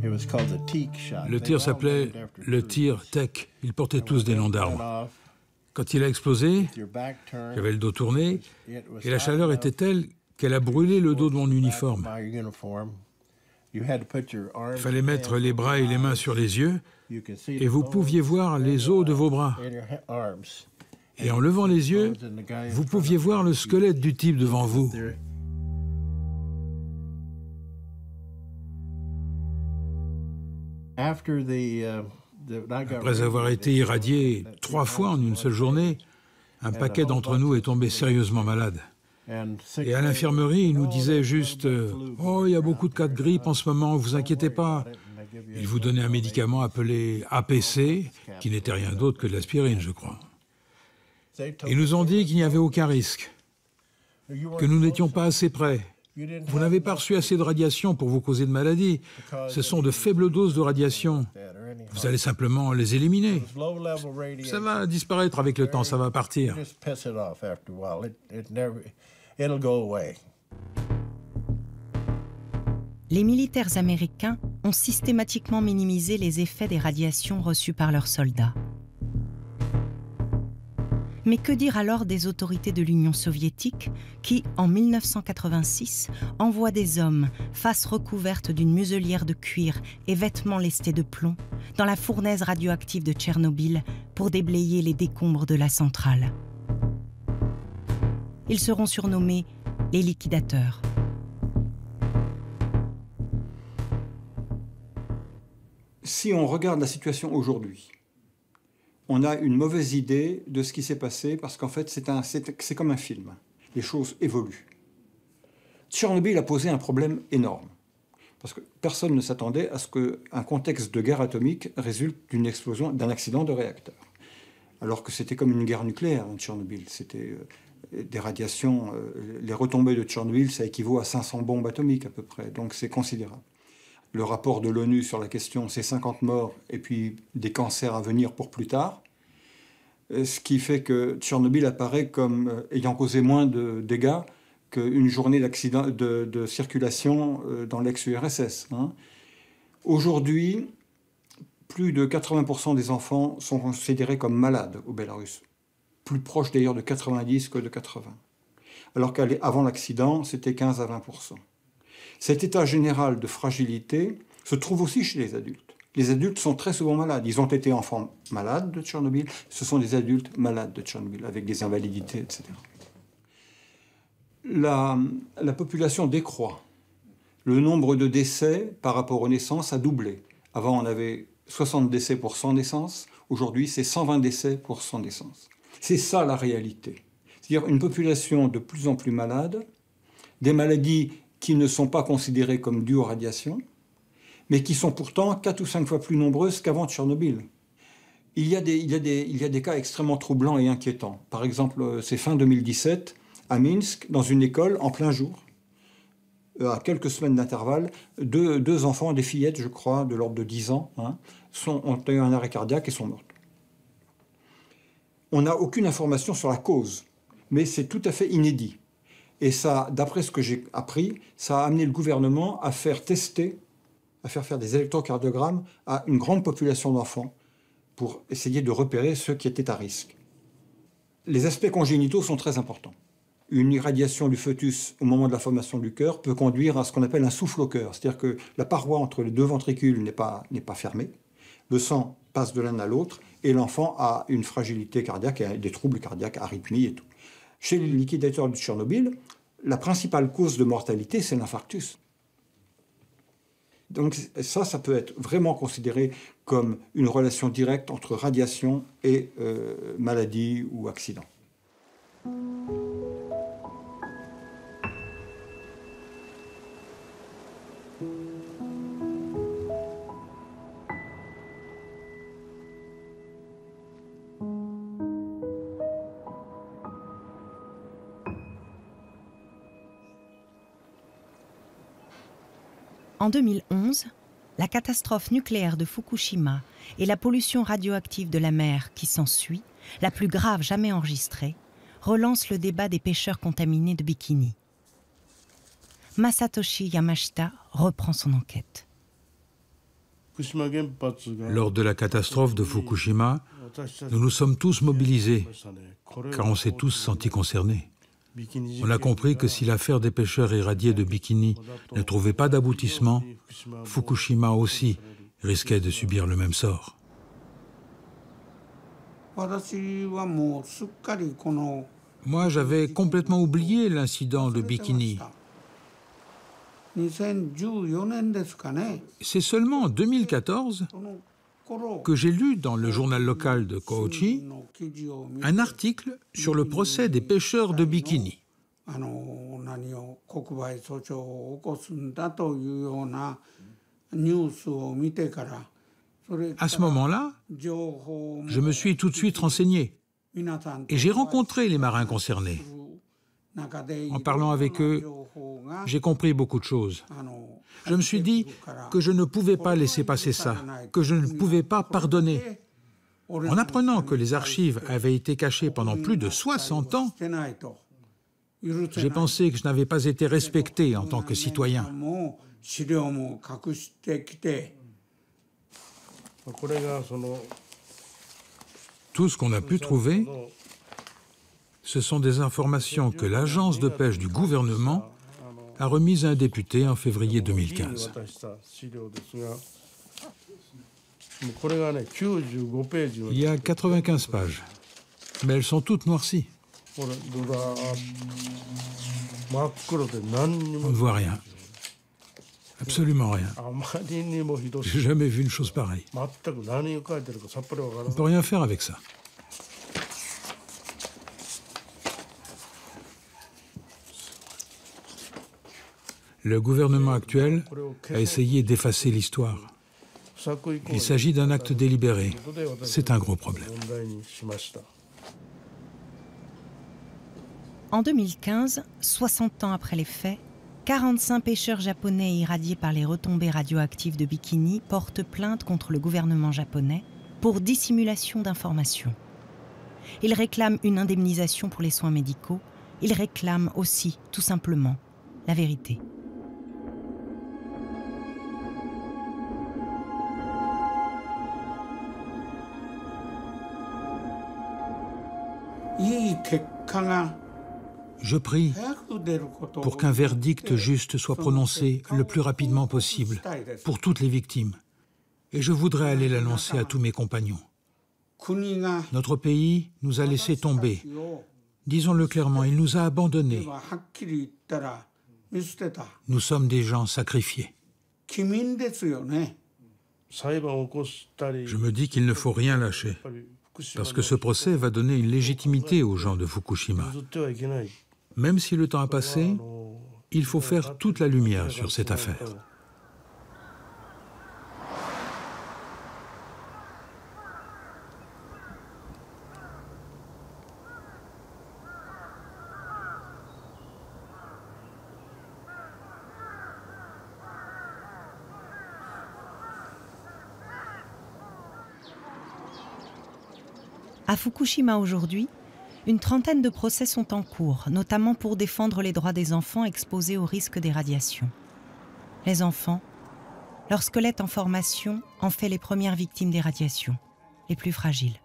H: Le tir s'appelait le tir Tech. Ils portaient tous des noms d'armes. Quand il a explosé, j'avais le dos tourné et la chaleur était telle qu'elle a brûlé le dos de mon uniforme. Il fallait mettre les bras et les mains sur les yeux et vous pouviez voir les os de vos bras. Et en levant les yeux, vous pouviez voir le squelette du type devant vous. Après avoir été irradiés 3 fois en une seule journée, un paquet d'entre nous est tombé sérieusement malade. Et à l'infirmerie, ils nous disaient juste « Oh, il y a beaucoup de cas de grippe en ce moment, vous inquiétez pas ». Ils vous donnaient un médicament appelé APC, qui n'était rien d'autre que de l'aspirine, je crois. Ils nous ont dit qu'il n'y avait aucun risque, que nous n'étions pas assez près. Vous n'avez pas reçu assez de radiation pour vous causer de maladies. Ce sont de faibles doses de radiation. Vous allez simplement les éliminer. Ça va disparaître avec le temps, ça va partir.
A: Les militaires américains ont systématiquement minimisé les effets des radiations reçues par leurs soldats. Mais que dire alors des autorités de l'Union soviétique qui, en 1986, envoient des hommes, faces recouvertes d'une muselière de cuir et vêtements lestés de plomb, dans la fournaise radioactive de Tchernobyl pour déblayer les décombres de la centrale. Ils seront surnommés les liquidateurs.
K: Si on regarde la situation aujourd'hui, on a une mauvaise idée de ce qui s'est passé parce qu'en fait, c'est comme un film. Les choses évoluent. Tchernobyl a posé un problème énorme parce que personne ne s'attendait à ce qu'un contexte de guerre atomique résulte d'une explosion, d'un accident de réacteur. Alors que c'était comme une guerre nucléaire, Tchernobyl. C'était des radiations. Les retombées de Tchernobyl, ça équivaut à 500 bombes atomiques à peu près. Donc c'est considérable. Le rapport de l'ONU sur la question, c'est 50 morts et puis des cancers à venir pour plus tard. Ce qui fait que Tchernobyl apparaît comme ayant causé moins de dégâts qu'une journée d'accident de circulation dans l'ex-URSS. Aujourd'hui, plus de 80% des enfants sont considérés comme malades au Bélarus. Plus proche d'ailleurs de 90 que de 80. Alors qu'avant l'accident, c'était 15 à 20%. Cet état général de fragilité se trouve aussi chez les adultes. Les adultes sont très souvent malades. Ils ont été enfants malades de Tchernobyl, ce sont des adultes malades de Tchernobyl, avec des invalidités, etc. La population décroît. Le nombre de décès par rapport aux naissances a doublé. Avant, on avait 60 décès pour 100 naissances. Aujourd'hui, c'est 120 décès pour 100 naissances. C'est ça la réalité. C'est-à-dire une population de plus en plus malade, des maladies qui ne sont pas considérées comme dues aux radiations, mais qui sont pourtant 4 ou 5 fois plus nombreuses qu'avant Tchernobyl. Il y a des cas extrêmement troublants et inquiétants. Par exemple, c'est fin 2017, à Minsk, dans une école, en plein jour, à quelques semaines d'intervalle, deux enfants, des fillettes, je crois, de l'ordre de 10 ans, ont eu un arrêt cardiaque et sont mortes. On n'a aucune information sur la cause, mais c'est tout à fait inédit. Et ça, d'après ce que j'ai appris, ça a amené le gouvernement à faire tester, à faire des électrocardiogrammes à une grande population d'enfants pour essayer de repérer ceux qui étaient à risque. Les aspects congénitaux sont très importants. Une irradiation du fœtus au moment de la formation du cœur peut conduire à ce qu'on appelle un souffle au cœur, c'est-à-dire que la paroi entre les deux ventricules n'est pas fermée, le sang passe de l'un à l'autre et l'enfant a une fragilité cardiaque, des troubles cardiaques, arythmies et tout. Chez les liquidateurs de Tchernobyl, la principale cause de mortalité, c'est l'infarctus. Donc ça peut être vraiment considéré comme une relation directe entre radiation et maladie ou accident.
A: En 2011, la catastrophe nucléaire de Fukushima et la pollution radioactive de la mer qui s'ensuit, la plus grave jamais enregistrée, relancent le débat des pêcheurs contaminés de Bikini. Masatoshi Yamashita reprend son enquête.
H: Lors de la catastrophe de Fukushima, nous nous sommes tous mobilisés, car on s'est tous sentis concernés. On a compris que si l'affaire des pêcheurs irradiés de Bikini ne trouvait pas d'aboutissement, Fukushima aussi risquait de subir le même sort. Moi, j'avais complètement oublié l'incident de Bikini. C'est seulement en 2014 que j'ai lu dans le journal local de Kochi un article sur le procès des pêcheurs de Bikini. À ce moment-là, je me suis tout de suite renseigné et j'ai rencontré les marins concernés. En parlant avec eux, j'ai compris beaucoup de choses. Je me suis dit que je ne pouvais pas laisser passer ça, que je ne pouvais pas pardonner. En apprenant que les archives avaient été cachées pendant plus de 60 ans, j'ai pensé que je n'avais pas été respecté en tant que citoyen. Tout ce qu'on a pu trouver, Ce sont des informations que l'agence de pêche du gouvernement a remises à un député en février 2015. Il y a 95 pages, mais elles sont toutes noircies. On ne voit rien. Absolument rien. J'ai jamais vu une chose pareille. On ne peut rien faire avec ça. Le gouvernement actuel a essayé d'effacer l'histoire. Il s'agit d'un acte délibéré. C'est un gros problème.
A: En 2015, 60 ans après les faits, 45 pêcheurs japonais irradiés par les retombées radioactives de Bikini portent plainte contre le gouvernement japonais pour dissimulation d'informations. Ils réclament une indemnisation pour les soins médicaux. Ils réclament aussi, tout simplement, la vérité.
H: Je prie pour qu'un verdict juste soit prononcé le plus rapidement possible pour toutes les victimes. Et je voudrais aller l'annoncer à tous mes compagnons. Notre pays nous a laissés tomber. Disons-le clairement, il nous a abandonnés. Nous sommes des gens sacrifiés. Je me dis qu'il ne faut rien lâcher, parce que ce procès va donner une légitimité aux gens de Fukushima. Même si le temps a passé, il faut faire toute la lumière sur cette affaire.
A: À Fukushima aujourd'hui, une trentaine de procès sont en cours, notamment pour défendre les droits des enfants exposés au risque des radiations. Les enfants, leur squelette en formation en fait les premières victimes des radiations, les plus fragiles.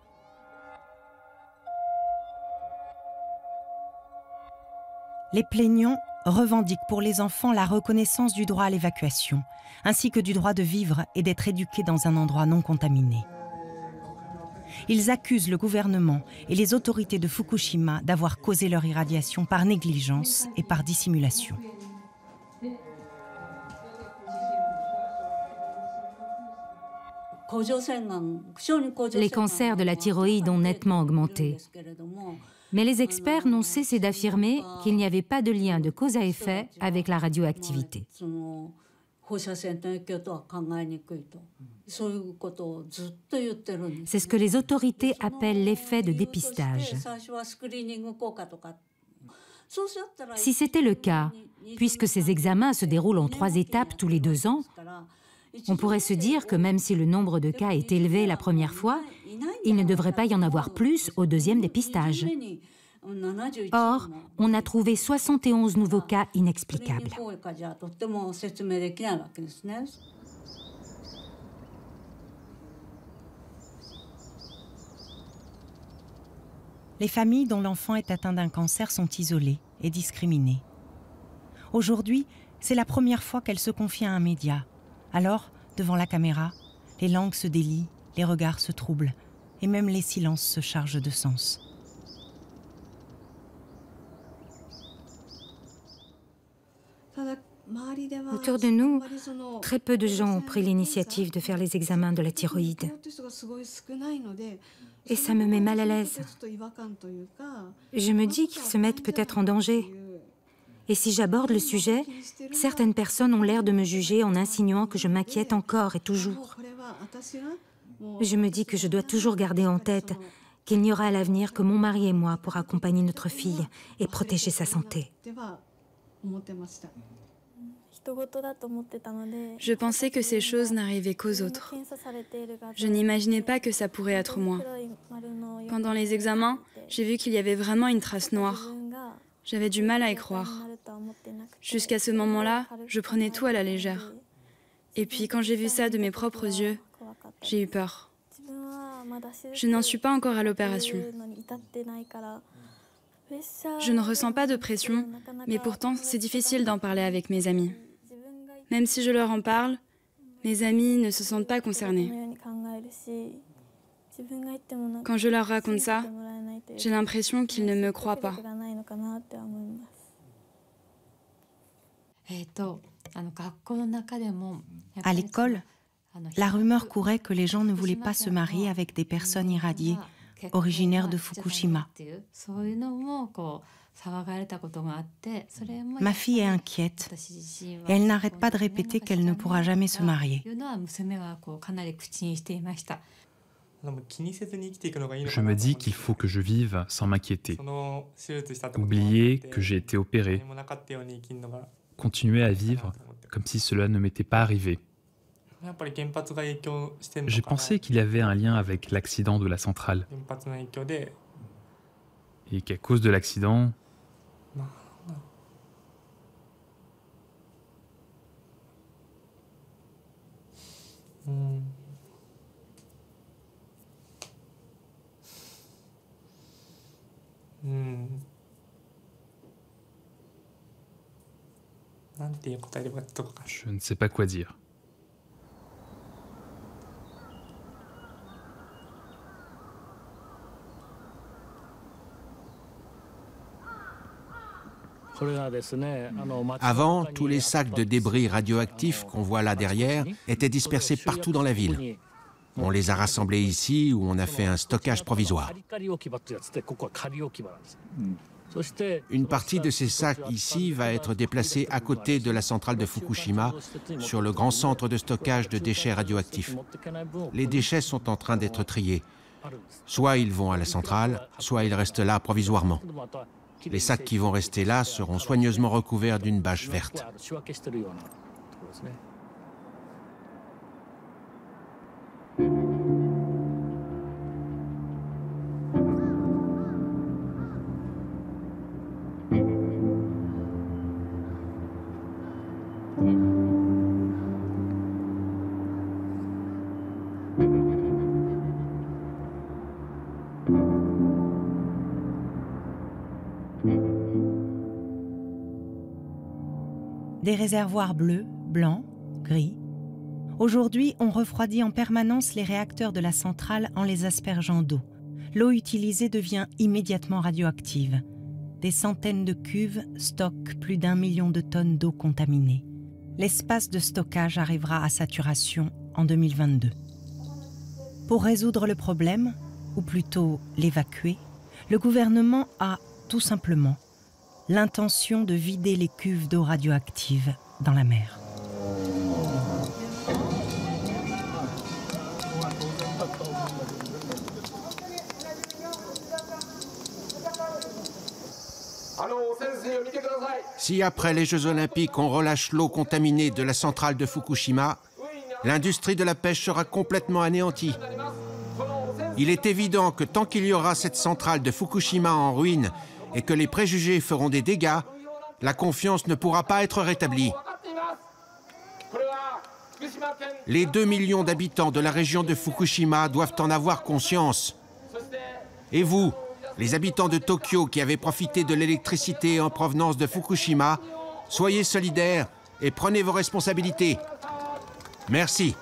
A: Les plaignants revendiquent pour les enfants la reconnaissance du droit à l'évacuation, ainsi que du droit de vivre et d'être éduqués dans un endroit non contaminé. Ils accusent le gouvernement et les autorités de Fukushima d'avoir causé leur irradiation par négligence et par dissimulation.
F: Les cancers de la thyroïde ont nettement augmenté. Mais les experts n'ont cessé d'affirmer qu'il n'y avait pas de lien de cause à effet avec la radioactivité. C'est ce que les autorités appellent l'effet de dépistage. Si c'était le cas, puisque ces examens se déroulent en 3 étapes tous les 2 ans, on pourrait se dire que même si le nombre de cas est élevé la première fois, il ne devrait pas y en avoir plus au 2e dépistage. Or, on a trouvé 71 nouveaux cas inexplicables.
A: Les familles dont l'enfant est atteint d'un cancer sont isolées et discriminées. Aujourd'hui, c'est la première fois qu'elles se confient à un média. Alors, devant la caméra, les langues se délient, les regards se troublent, et même les silences se chargent de sens.
F: Autour de nous, très peu de gens ont pris l'initiative de faire les examens de la thyroïde. Et ça me met mal à l'aise. Je me dis qu'ils se mettent peut-être en danger. Et si j'aborde le sujet, certaines personnes ont l'air de me juger en insinuant que je m'inquiète encore et toujours. Je me dis que je dois toujours garder en tête qu'il n'y aura à l'avenir que mon mari et moi pour accompagner notre fille et protéger sa santé.
L: Je pensais que ces choses n'arrivaient qu'aux autres. Je n'imaginais pas que ça pourrait être moi. Pendant les examens, j'ai vu qu'il y avait vraiment une trace noire. J'avais du mal à y croire. Jusqu'à ce moment-là, je prenais tout à la légère. Et puis quand j'ai vu ça de mes propres yeux, j'ai eu peur. Je n'en suis pas encore à l'opération. Je ne ressens pas de pression, mais pourtant c'est difficile d'en parler avec mes amis. Même si je leur en parle, mes amis ne se sentent pas concernés. Quand je leur raconte ça, j'ai l'impression qu'ils ne me croient pas.
A: À l'école, la rumeur courait que les gens ne voulaient pas se marier avec des personnes irradiées originaires de Fukushima. Ma fille est inquiète et elle n'arrête pas de répéter qu'elle ne pourra jamais se marier.
M: Je me dis qu'il faut que je vive sans m'inquiéter. Oublier que j'ai été opéré. Continuer à vivre comme si cela ne m'était pas arrivé. J'ai pensé qu'il y avait un lien avec l'accident de la centrale. Et qu'à cause de l'accident... Je ne sais pas quoi dire.
B: Avant, tous les sacs de débris radioactifs qu'on voit là derrière étaient dispersés partout dans la ville. On les a rassemblés ici où on a fait un stockage provisoire. Une partie de ces sacs ici va être déplacée à côté de la centrale de Fukushima, sur le grand centre de stockage de déchets radioactifs. Les déchets sont en train d'être triés. Soit ils vont à la centrale, soit ils restent là provisoirement. Les sacs qui vont rester là seront soigneusement recouverts d'une bâche verte.
A: Des réservoirs bleus, blancs, gris. Aujourd'hui, on refroidit en permanence les réacteurs de la centrale en les aspergeant d'eau. L'eau utilisée devient immédiatement radioactive. Des centaines de cuves stockent plus d'1 million de tonnes d'eau contaminée. L'espace de stockage arrivera à saturation en 2022. Pour résoudre le problème, ou plutôt l'évacuer, le gouvernement a, tout simplement, l'intention de vider les cuves d'eau radioactive dans la mer.
B: Si après les Jeux Olympiques on relâche l'eau contaminée de la centrale de Fukushima, l'industrie de la pêche sera complètement anéantie. Il est évident que tant qu'il y aura cette centrale de Fukushima en ruine et que les préjugés feront des dégâts, la confiance ne pourra pas être rétablie. Les 2 millions d'habitants de la région de Fukushima doivent en avoir conscience. Et vous, les habitants de Tokyo qui avez profité de l'électricité en provenance de Fukushima, soyez solidaires et prenez vos responsabilités. Merci.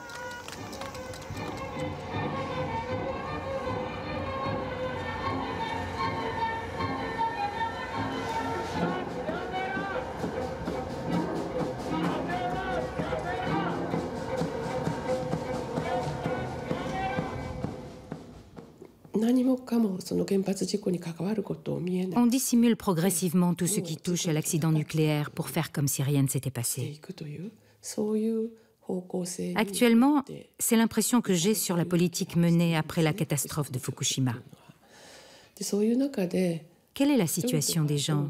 F: On dissimule progressivement tout ce qui touche à l'accident nucléaire pour faire comme si rien ne s'était passé. Actuellement, c'est l'impression que j'ai sur la politique menée après la catastrophe de Fukushima. Quelle est la situation des gens?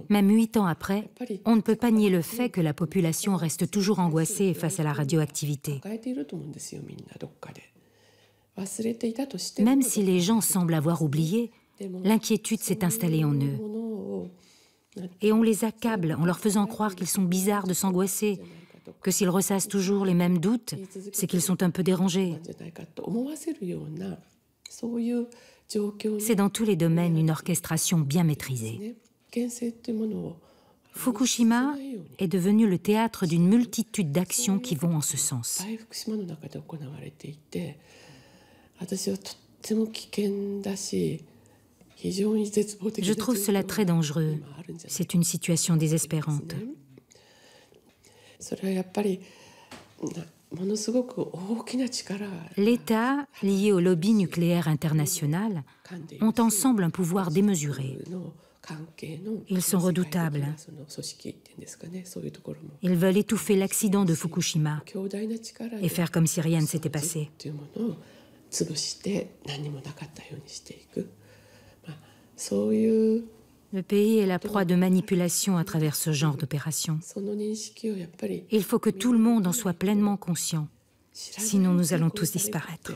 F: Même 8 ans après, on ne peut pas nier le fait que la population reste toujours angoissée face à la radioactivité. Même si les gens semblent avoir oublié, l'inquiétude s'est installée en eux. Et on les accable en leur faisant croire qu'ils sont bizarres de s'angoisser, que s'ils ressassent toujours les mêmes doutes, c'est qu'ils sont un peu dérangés. C'est dans tous les domaines une orchestration bien maîtrisée. Fukushima est devenu le théâtre d'une multitude d'actions qui vont en ce sens. Je trouve cela très dangereux. C'est une situation désespérante. L'État, lié au lobby nucléaire international, ont ensemble un pouvoir démesuré. Ils sont redoutables. Ils veulent étouffer l'accident de Fukushima et faire comme si rien ne s'était passé. Le pays est la proie de manipulation à travers ce genre d'opération. Il faut que tout le monde en soit pleinement conscient, sinon nous allons tous disparaître.